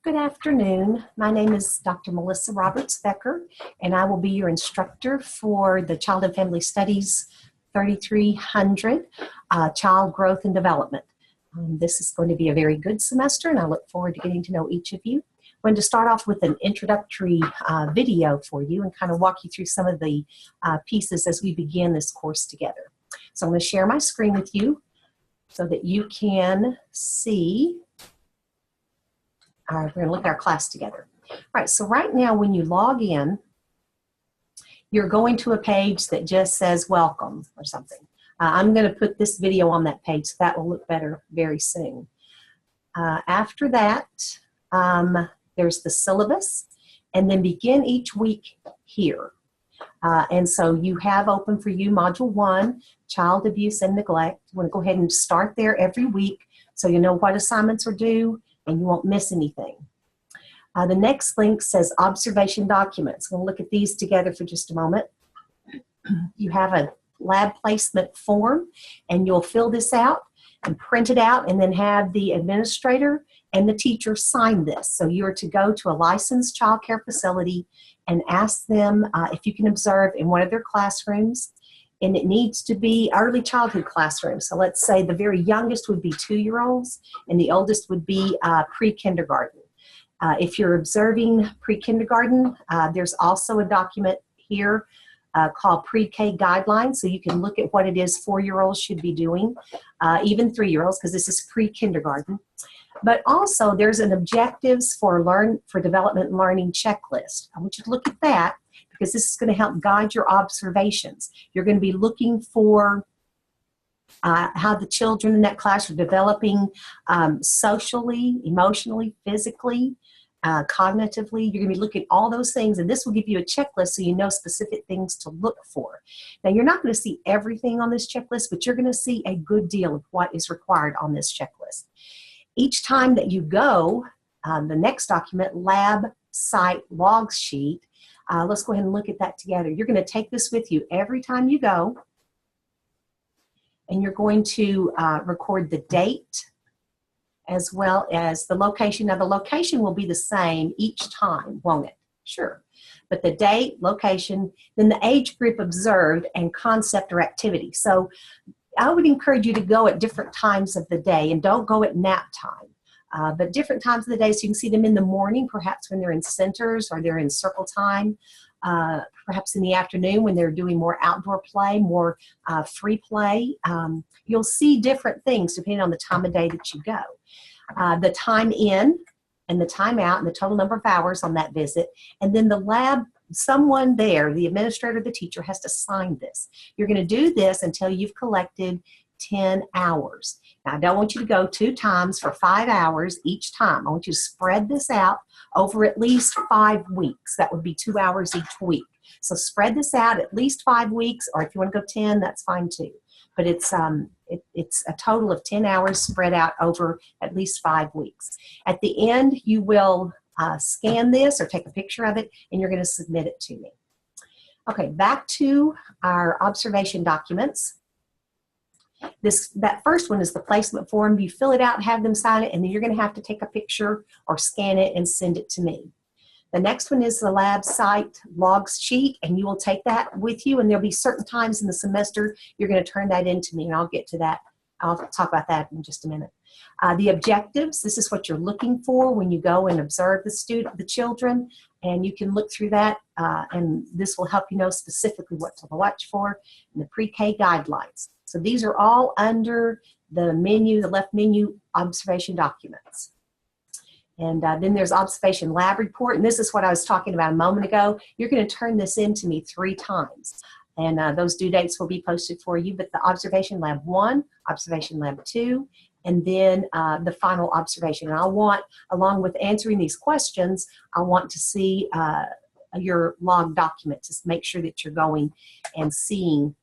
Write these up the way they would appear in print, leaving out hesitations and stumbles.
Good afternoon. My name is Dr. Melissa Roberts Becker, and I will be your instructor for the Child and Family Studies 3300 Child Growth and Development. This is going to be a very good semester, and I look forward to getting to know each of you. I'm going to start off with an introductory video for you and kind of walk you through some of the pieces as we begin this course together. So I'm going to share my screen with you so that you can see. All right, we're going to look at our class together. All right, so right now when you log in, you're going to a page that just says welcome or something. I'm going to put this video on that page, so that will look better very soon. After that, there's the syllabus, and then begin each week here. And so you have open for you Module 1, Child Abuse and Neglect. You want to go ahead and start there every week so you know what assignments are due and you won't miss anything. The next link says Observation Documents. We'll look at these together for just a moment. You have a lab placement form, and you'll fill this out and print it out and then have the administrator and the teacher sign this. So you're to go to a licensed child care facility and ask them if you can observe in one of their classrooms, and it needs to be early childhood classroom. So let's say the very youngest would be 2-year-olds and the oldest would be pre-kindergarten. If you're observing pre-kindergarten, there's also a document here called Pre-K Guidelines, so you can look at what it is 4-year-olds should be doing, even 3-year-olds, because this is pre-kindergarten. But also there's an objectives for development and learning checklist. I want you to look at that because this is going to help guide your observations. You're going to be looking for how the children in that class are developing socially, emotionally, physically, cognitively. You're going to be looking at all those things, and this will give you a checklist so you know specific things to look for. Now, you're not going to see everything on this checklist, but you're going to see a good deal of what is required on this checklist. Each time that you go, the next document, Lab Site Logs Sheet, let's go ahead and look at that together. You're going to take this with you every time you go, and you're going to record the date as well as the location. Now, the location will be the same each time, won't it? Sure. But the date, location, then the age group observed, and concept or activity. So I would encourage you to go at different times of the day, and don't go at nap time. But different times of the day, so you can see them in the morning, perhaps when they're in centers or they're in circle time, perhaps in the afternoon when they're doing more outdoor play, more free play. You'll see different things depending on the time of day that you go. The time in and the time out and the total number of hours on that visit, and then the lab, someone there, the administrator, the teacher, has to sign this. You're going to do this until you've collected 10 hours. Now, I don't want you to go 2 times for 5 hours each time. I want you to spread this out over at least 5 weeks. That would be 2 hours each week. So spread this out at least 5 weeks, or if you want to go 10, that's fine too. But it's a total of 10 hours spread out over at least 5 weeks. At the end, you will scan this or take a picture of it, and you're going to submit it to me. Okay, back to our observation documents. That first one is the placement form. You fill it out and have them sign it, and then you're going to have to take a picture or scan it and send it to me. The next one is the lab site logs sheet, and you will take that with you, and there'll be certain times in the semester you're going to turn that in to me, and I'll get to that. I'll talk about that in just a minute. The objectives, this is what you're looking for when you go and observe the children, and you can look through that, and this will help you know specifically what to watch for. And the pre-K guidelines. So these are all under the menu, the left menu, observation documents. And then there's observation lab report, and this is what I was talking about a moment ago. You're going to turn this in to me 3 times, and those due dates will be posted for you. But the observation lab 1, observation lab 2, and then the final observation. And I want, along with answering these questions, I want to see your log document to make sure that you're going and seeing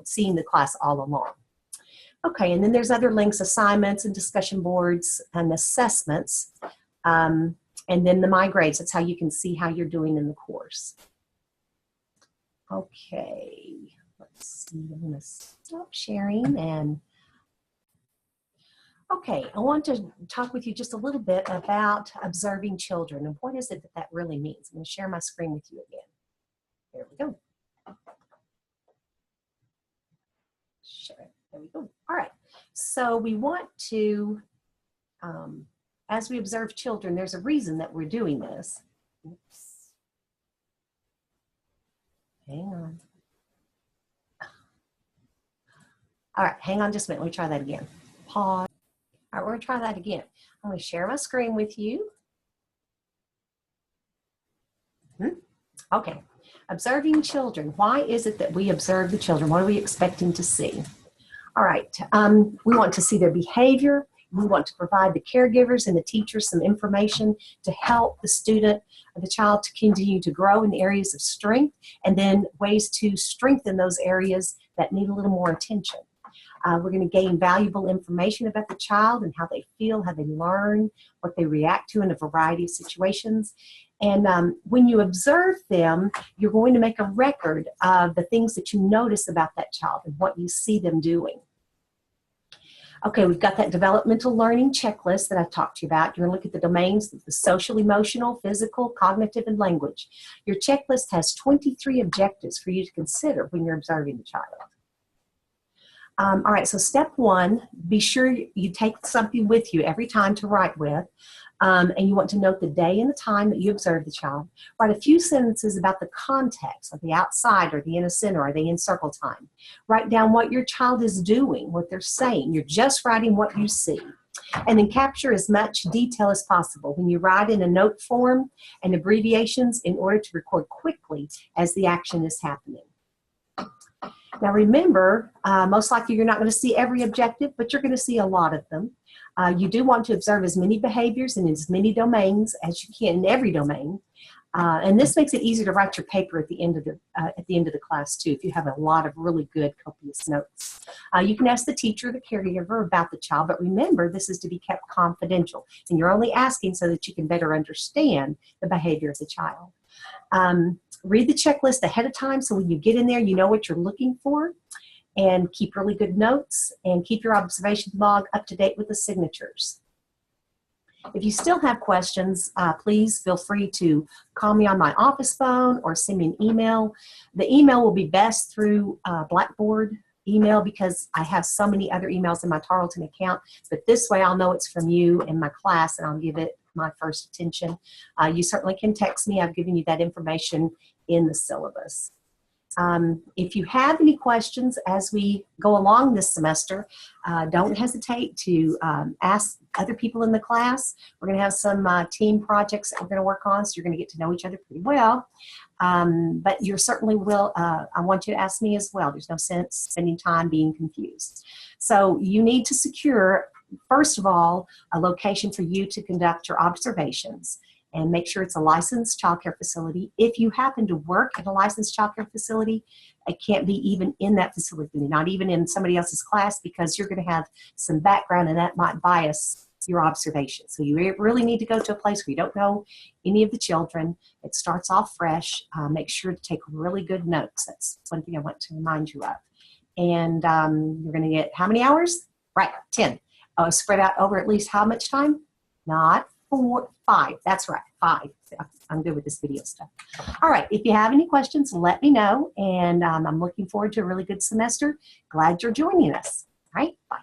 seeing the class all along. Okay, and then there's other links, assignments and discussion boards and assessments, and then the My Grades. That's how you can see how you're doing in the course. Okay, let's see, I'm going to stop sharing and Okay, I want to talk with you just a little bit about observing children and what is it that that really means. I'm going to share my screen with you again. There we go. Share. There we go. All right. So we want to, as we observe children, there's a reason that we're doing this. Oops. Hang on. All right, hang on just a minute. Let me try that again. Pause. All right, we're going to try that again. I'm going to share my screen with you. Okay, observing children. Why is it that we observe the children? What are we expecting to see? All right, we want to see their behavior. We want to provide the caregivers and the teachers some information to help the student or the child to continue to grow in the areas of strength, and then ways to strengthen those areas that need a little more attention. We're going to gain valuable information about the child and how they feel, how they learn, what they react to in a variety of situations. And when you observe them, you're going to make a record of the things that you notice about that child and what you see them doing. Okay, we've got that developmental learning checklist that I've talked to you about. You're going to look at the domains of the social, emotional, physical, cognitive, and language. Your checklist has 23 objectives for you to consider when you're observing the child. All right, so step one, be sure you take something with you every time to write with, and you want to note the day and the time that you observe the child. Write a few sentences about the context, like the outside, or the in a center, are they in circle time. Write down what your child is doing, what they're saying. You're just writing what you see. And then capture as much detail as possible. When you write in a note form and abbreviations in order to record quickly as the action is happening. Now remember, most likely you're not going to see every objective, but you're going to see a lot of them. You do want to observe as many behaviors and as many domains as you can in every domain. And this makes it easier to write your paper at the end of the class too, if you have a lot of really good copious notes. You can ask the teacher or the caregiver about the child, but remember this is to be kept confidential, and you're only asking so that you can better understand the behavior of the child. Read the checklist ahead of time so when you get in there you know what you're looking for, and keep really good notes and keep your observation log up to date with the signatures. If you still have questions, please feel free to call me on my office phone or send me an email. The email will be best through Blackboard email because I have so many other emails in my Tarleton account, but this way I'll know it's from you in my class and I'll give it my first attention. You certainly can text me. I've given you that information in the syllabus. If you have any questions as we go along this semester, don't hesitate to ask other people in the class. We're going to have some team projects that we're going to work on, so you're going to get to know each other pretty well. But you certainly will, I want you to ask me as well. There's no sense spending time being confused. So you need to secure, first of all, a location for you to conduct your observations. And make sure it's a licensed child care facility. If you happen to work at a licensed child care facility, it can't be even in that facility, not even in somebody else's class, because you're going to have some background and that might bias your observation. So you really need to go to a place where you don't know any of the children. It starts off fresh. Make sure to take really good notes. That's one thing I want to remind you of. And you're going to get how many hours? Right, 10. Spread out over at least how much time? Not 4, 5. That's right, 5. I'm good with this video stuff. All right, if you have any questions, let me know. And I'm looking forward to a really good semester. Glad you're joining us. All right, bye.